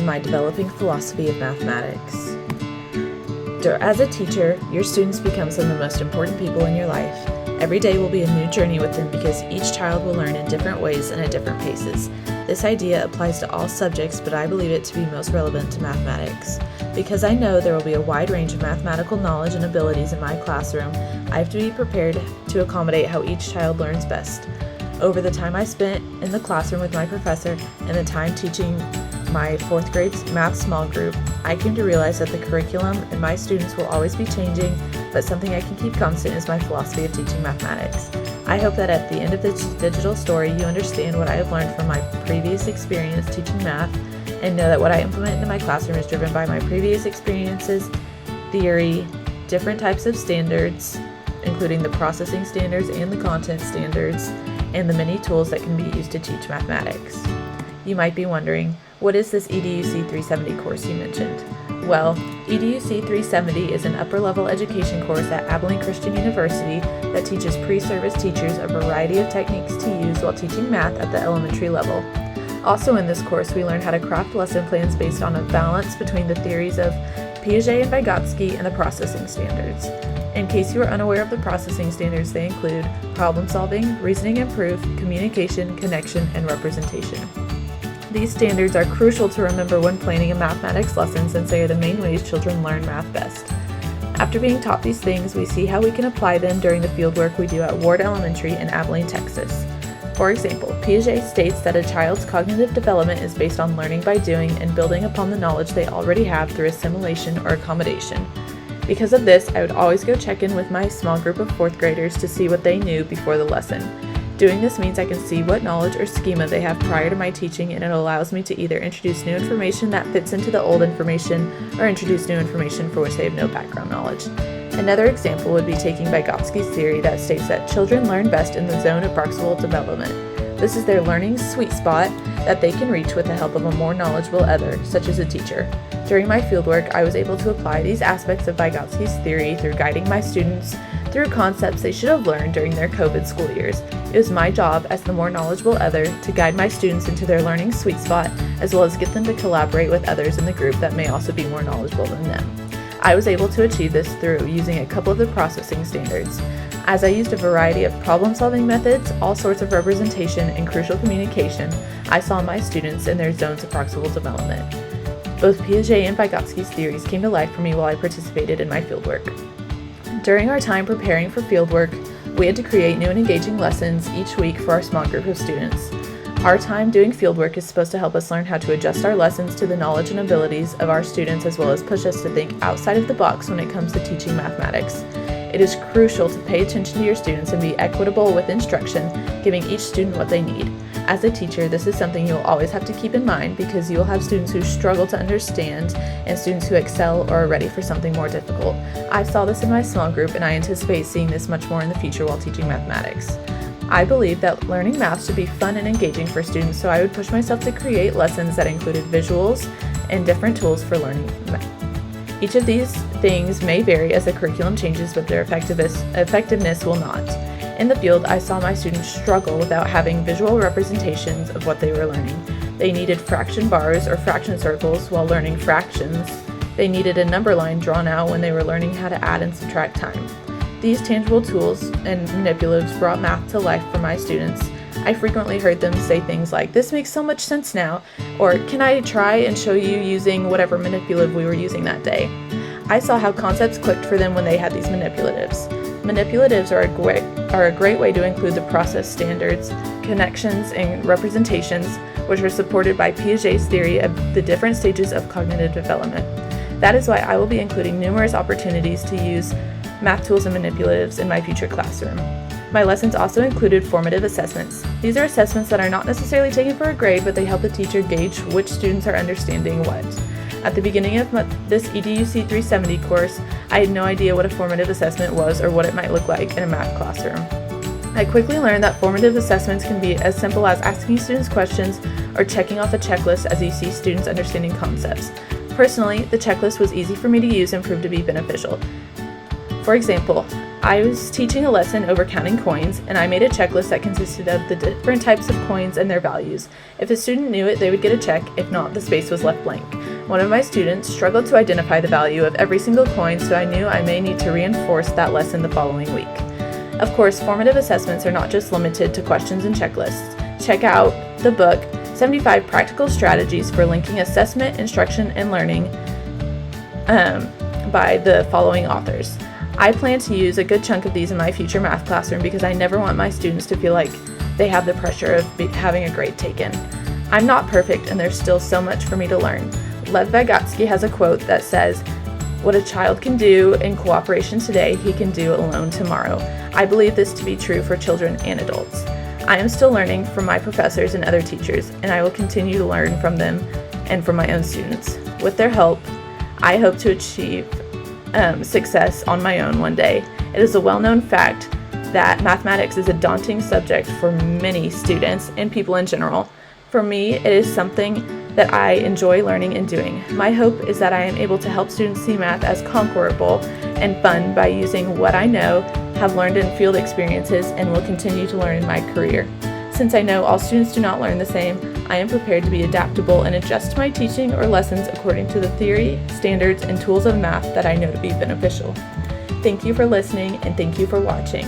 to my developing philosophy of mathematics. As a teacher, your students become some of the most important people in your life. Every day will be a new journey with them because each child will learn in different ways and at different paces. This idea applies to all subjects, but I believe it to be most relevant to mathematics. Because I know there will be a wide range of mathematical knowledge and abilities in my classroom, I have to be prepared to accommodate how each child learns best. Over the time I spent in the classroom with my professor and the time teaching my 4th grade math small group, I came to realize that the curriculum and my students will always be changing, but something I can keep constant is my philosophy of teaching mathematics. I hope that at the end of this digital story, you understand what I have learned from my previous experience teaching math and know that what I implement into my classroom is driven by my previous experiences, theory, different types of standards, including the processing standards and the content standards, and the many tools that can be used to teach mathematics. You might be wondering, what is this EDUC 370 course you mentioned? Well, EDUC 370 is an upper-level education course at Abilene Christian University that teaches pre-service teachers a variety of techniques to use while teaching math at the elementary level. Also in this course, we learn how to craft lesson plans based on a balance between the theories of Piaget and Vygotsky and the processing standards. In case you are unaware of the processing standards, they include problem solving, reasoning and proof, communication, connection, and representation. These standards are crucial to remember when planning a mathematics lesson since they are the main ways children learn math best. After being taught these things, we see how we can apply them during the fieldwork we do at Ward Elementary in Abilene, Texas. For example, Piaget states that a child's cognitive development is based on learning by doing and building upon the knowledge they already have through assimilation or accommodation. Because of this, I would always go check in with my small group of 4th graders to see what they knew before the lesson. Doing this means I can see what knowledge or schema they have prior to my teaching, and it allows me to either introduce new information that fits into the old information or introduce new information for which they have no background knowledge. Another example would be taking Vygotsky's theory that states that children learn best in the zone of proximal development. This is their learning sweet spot that they can reach with the help of a more knowledgeable other, such as a teacher. During my fieldwork, I was able to apply these aspects of Vygotsky's theory through guiding my students through concepts they should have learned during their COVID school years. It was my job as the more knowledgeable other to guide my students into their learning sweet spot, as well as get them to collaborate with others in the group that may also be more knowledgeable than them. I was able to achieve this through using a couple of the processing standards. As I used a variety of problem-solving methods, all sorts of representation, and crucial communication, I saw my students in their zones of proximal development. Both Piaget and Vygotsky's theories came to life for me while I participated in my fieldwork. During our time preparing for fieldwork, we had to create new and engaging lessons each week for our small group of students. Our time doing fieldwork is supposed to help us learn how to adjust our lessons to the knowledge and abilities of our students, as well as push us to think outside of the box when it comes to teaching mathematics. It is crucial to pay attention to your students and be equitable with instruction, giving each student what they need. As a teacher, this is something you'll always have to keep in mind because you will have students who struggle to understand and students who excel or are ready for something more difficult. I saw this in my small group, and I anticipate seeing this much more in the future while teaching mathematics. I believe that learning math should be fun and engaging for students, so I would push myself to create lessons that included visuals and different tools for learning math. Each of these things may vary as the curriculum changes, but their effectiveness will not. In the field, I saw my students struggle without having visual representations of what they were learning. They needed fraction bars or fraction circles while learning fractions. They needed a number line drawn out when they were learning how to add and subtract time. These tangible tools and manipulatives brought math to life for my students. I frequently heard them say things like, "This makes so much sense now," or "Can I try and show you using whatever manipulative we were using that day?" I saw how concepts clicked for them when they had these manipulatives. Manipulatives are a great way to include the process standards, connections, and representations, which are supported by Piaget's theory of the different stages of cognitive development. That is why I will be including numerous opportunities to use math tools and manipulatives in my future classroom. My lessons also included formative assessments. These are assessments that are not necessarily taken for a grade, but they help the teacher gauge which students are understanding what. At the beginning of this EDUC 370 course, I had no idea what a formative assessment was or what it might look like in a math classroom. I quickly learned that formative assessments can be as simple as asking students questions or checking off a checklist as you see students understanding concepts. Personally, the checklist was easy for me to use and proved to be beneficial. For example, I was teaching a lesson over counting coins, and I made a checklist that consisted of the different types of coins and their values. If a student knew it, they would get a check. If not, the space was left blank. One of my students struggled to identify the value of every single coin, so I knew I may need to reinforce that lesson the following week. Of course, formative assessments are not just limited to questions and checklists. Check out the book, 75 Practical Strategies for Linking Assessment, Instruction, and Learning by the following authors. I plan to use a good chunk of these in my future math classroom because I never want my students to feel like they have the pressure of having a grade taken. I'm not perfect and there's still so much for me to learn. Lev Vygotsky has a quote that says, "What a child can do in cooperation today, he can do alone tomorrow." I believe this to be true for children and adults. I am still learning from my professors and other teachers, and I will continue to learn from them and from my own students. With their help, I hope to achieve success on my own one day. It is a well-known fact that mathematics is a daunting subject for many students and people in general. For me, it is something that I enjoy learning and doing. My hope is that I am able to help students see math as conquerable and fun by using what I know, have learned in field experiences, and will continue to learn in my career. Since I know all students do not learn the same, I am prepared to be adaptable and adjust my teaching or lessons according to the theory, standards, and tools of math that I know to be beneficial. Thank you for listening, and thank you for watching.